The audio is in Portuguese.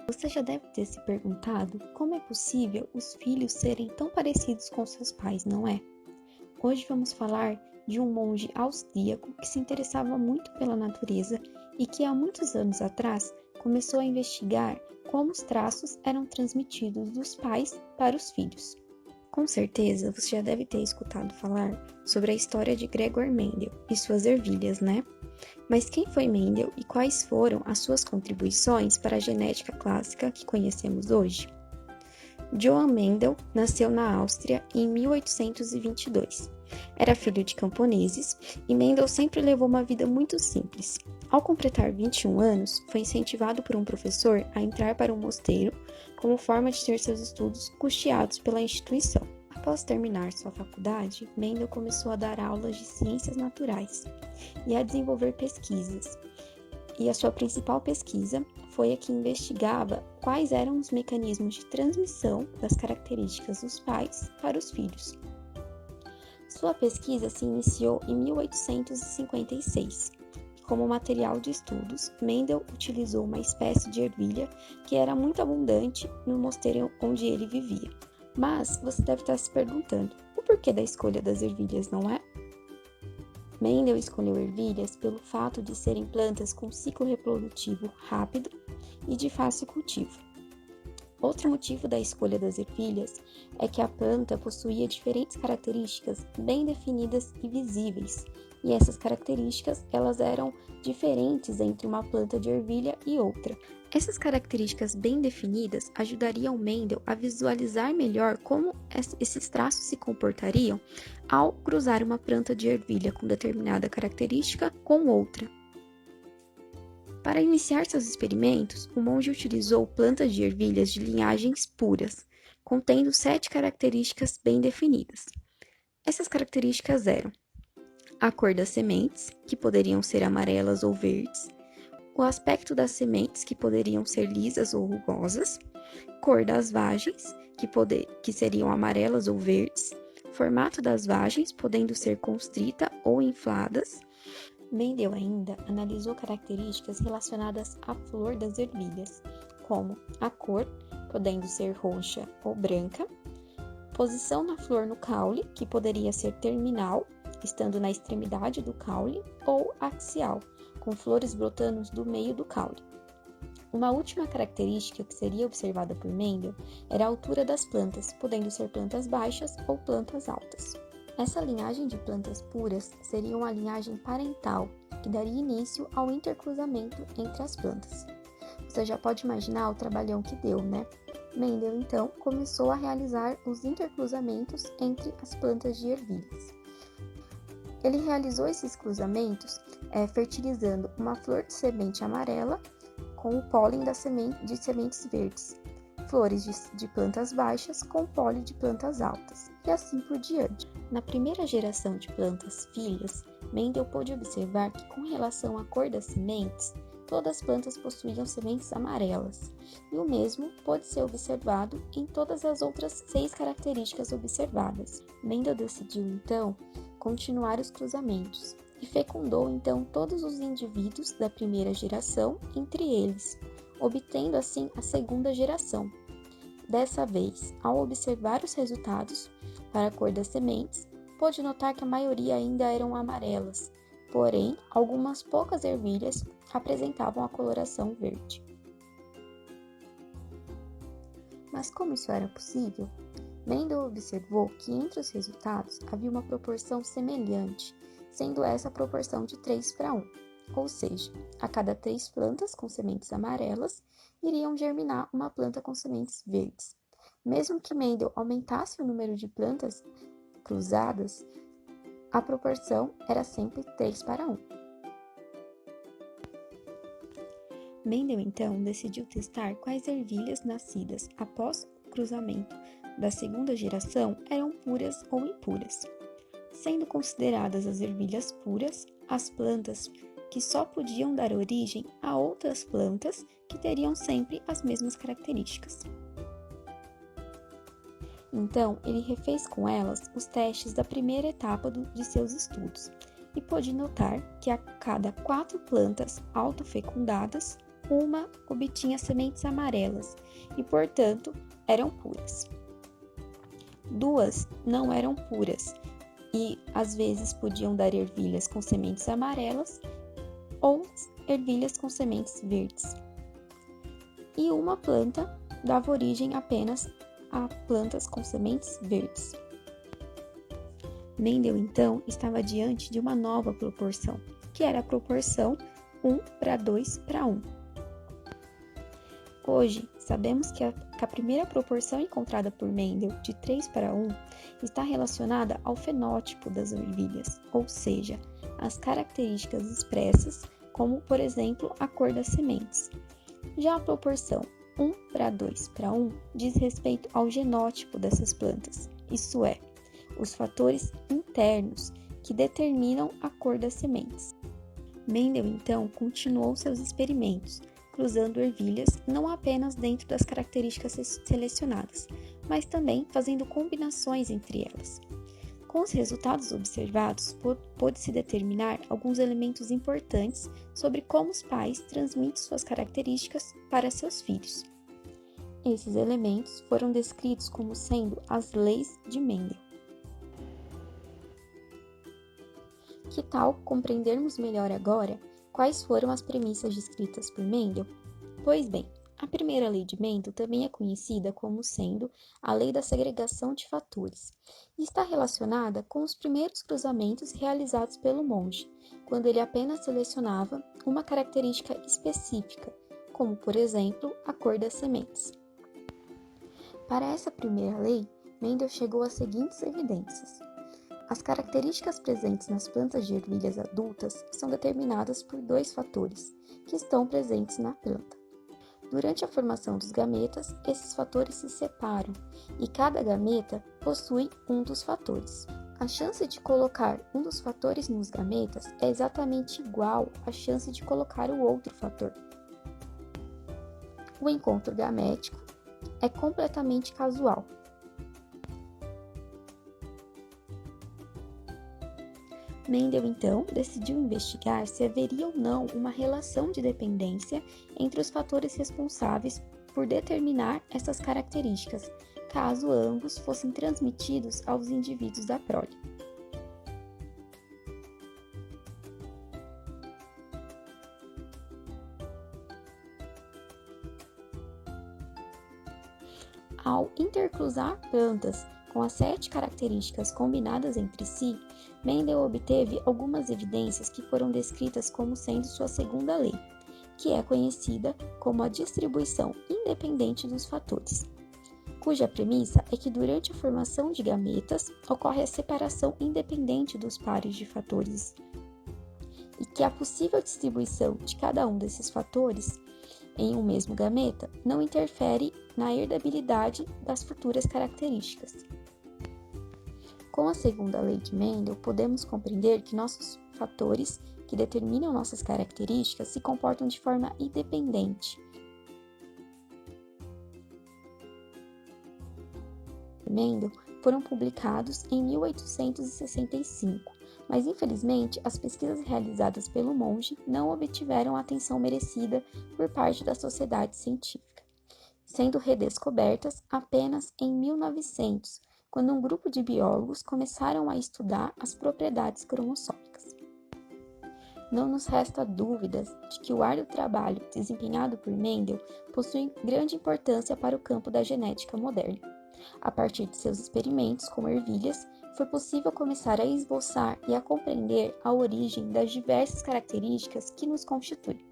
Você já deve ter se perguntado como é possível os filhos serem tão parecidos com seus pais, não é? Hoje vamos falar de um monge austríaco que se interessava muito pela natureza e que há muitos anos atrás começou a investigar como os traços eram transmitidos dos pais para os filhos. Com certeza você já deve ter escutado falar sobre a história de Gregor Mendel e suas ervilhas, né? Mas quem foi Mendel e quais foram as suas contribuições para a genética clássica que conhecemos hoje? Johann Mendel nasceu na Áustria em 1822. Era filho de camponeses e Mendel sempre levou uma vida muito simples. Ao completar 21 anos, foi incentivado por um professor a entrar para um mosteiro como forma de ter seus estudos custeados pela instituição. Após terminar sua faculdade, Mendel começou a dar aulas de ciências naturais e a desenvolver pesquisas. E a sua principal pesquisa foi a que investigava quais eram os mecanismos de transmissão das características dos pais para os filhos. Sua pesquisa se iniciou em 1856. Como material de estudos, Mendel utilizou uma espécie de ervilha que era muito abundante no mosteiro onde ele vivia. Mas você deve estar se perguntando, o porquê da escolha das ervilhas, não é? Mendel escolheu ervilhas pelo fato de serem plantas com ciclo reprodutivo rápido e de fácil cultivo. Outro motivo da escolha das ervilhas é que a planta possuía diferentes características bem definidas e visíveis, e essas características elas eram diferentes entre uma planta de ervilha e outra. Essas características bem definidas ajudariam Mendel a visualizar melhor como esses traços se comportariam ao cruzar uma planta de ervilha com determinada característica com outra. Para iniciar seus experimentos, o monge utilizou plantas de ervilhas de linhagens puras, contendo 7 características bem definidas. Essas características eram a cor das sementes, que poderiam ser amarelas ou verdes, o aspecto das sementes, que poderiam ser lisas ou rugosas, cor das vagens, que seriam amarelas ou verdes, formato das vagens, podendo ser constrita ou infladas. Mendel ainda analisou características relacionadas à flor das ervilhas, como a cor, podendo ser roxa ou branca, posição na flor no caule, que poderia ser terminal, estando na extremidade do caule, ou axial, com flores brotando do meio do caule. Uma última característica que seria observada por Mendel era a altura das plantas, podendo ser plantas baixas ou plantas altas. Essa linhagem de plantas puras seria uma linhagem parental, que daria início ao intercruzamento entre as plantas. Você já pode imaginar o trabalhão que deu, né? Mendel, então, começou a realizar os intercruzamentos entre as plantas de ervilhas. Ele realizou esses cruzamentos fertilizando uma flor de semente amarela com o pólen de sementes verdes, flores de plantas baixas com pólen de plantas altas, e assim por diante. Na primeira geração de plantas filhas, Mendel pôde observar que, com relação à cor das sementes, todas as plantas possuíam sementes amarelas, e o mesmo pôde ser observado em todas as outras 6 características observadas. Mendel decidiu, então, continuar os cruzamentos, e fecundou, então, todos os indivíduos da primeira geração entre eles, obtendo, assim, a segunda geração. Dessa vez, ao observar os resultados para a cor das sementes, pôde notar que a maioria ainda eram amarelas, porém, algumas poucas ervilhas apresentavam a coloração verde. Mas como isso era possível? Mendel observou que entre os resultados havia uma proporção semelhante, sendo essa a proporção de 3:1, ou seja, a cada 3 plantas com sementes amarelas, iriam germinar uma planta com sementes verdes. Mesmo que Mendel aumentasse o número de plantas cruzadas, a proporção era sempre 3:1. Mendel, então, decidiu testar quais ervilhas nascidas após o cruzamento da segunda geração eram puras ou impuras, sendo consideradas as ervilhas puras as plantas que só podiam dar origem a outras plantas que teriam sempre as mesmas características. Então, ele refez com elas os testes da primeira etapa de seus estudos e pôde notar que a cada 4 plantas autofecundadas, uma obtinha sementes amarelas e, portanto, eram puras. Duas não eram puras e, às vezes, podiam dar ervilhas com sementes amarelas ou ervilhas com sementes verdes. E uma planta dava origem apenas a plantas com sementes verdes. Mendel, então, estava diante de uma nova proporção, que era a proporção 1:2:1. Hoje, sabemos que a primeira proporção encontrada por Mendel, de 3:1, está relacionada ao fenótipo das ervilhas, ou seja, às características expressas, como, por exemplo, a cor das sementes. Já a proporção 1:2:1 diz respeito ao genótipo dessas plantas, isto é, os fatores internos que determinam a cor das sementes. Mendel, então, continuou seus experimentos, cruzando ervilhas não apenas dentro das características selecionadas, mas também fazendo combinações entre elas. Com os resultados observados, pôde-se determinar alguns elementos importantes sobre como os pais transmitem suas características para seus filhos. Esses elementos foram descritos como sendo as leis de Mendel. Que tal compreendermos melhor agora quais foram as premissas descritas por Mendel? Pois bem, a primeira lei de Mendel também é conhecida como sendo a lei da segregação de fatores, e está relacionada com os primeiros cruzamentos realizados pelo monge, quando ele apenas selecionava uma característica específica, como, por exemplo, a cor das sementes. Para essa primeira lei, Mendel chegou às seguintes evidências. As características presentes nas plantas de ervilhas adultas são determinadas por dois fatores, que estão presentes na planta. Durante a formação dos gametas, esses fatores se separam e cada gameta possui um dos fatores. A chance de colocar um dos fatores nos gametas é exatamente igual à chance de colocar o outro fator. O encontro gamético é completamente casual. Mendel, então, decidiu investigar se haveria ou não uma relação de dependência entre os fatores responsáveis por determinar essas características, caso ambos fossem transmitidos aos indivíduos da prole. Ao intercruzar plantas com as 7 características combinadas entre si, Mendel obteve algumas evidências que foram descritas como sendo sua segunda lei, que é conhecida como a distribuição independente dos fatores, cuja premissa é que durante a formação de gametas ocorre a separação independente dos pares de fatores e que a possível distribuição de cada um desses fatores em um mesmo gameta não interfere na herdabilidade das futuras características. Com a segunda lei de Mendel, podemos compreender que nossos fatores que determinam nossas características se comportam de forma independente. Mendel foram publicados em 1865, mas infelizmente as pesquisas realizadas pelo monge não obtiveram a atenção merecida por parte da sociedade científica, sendo redescobertas apenas em 1900, quando um grupo de biólogos começaram a estudar as propriedades cromossômicas. Não nos resta dúvidas de que o árduo trabalho desempenhado por Mendel possui grande importância para o campo da genética moderna. A partir de seus experimentos com ervilhas, foi possível começar a esboçar e a compreender a origem das diversas características que nos constituem.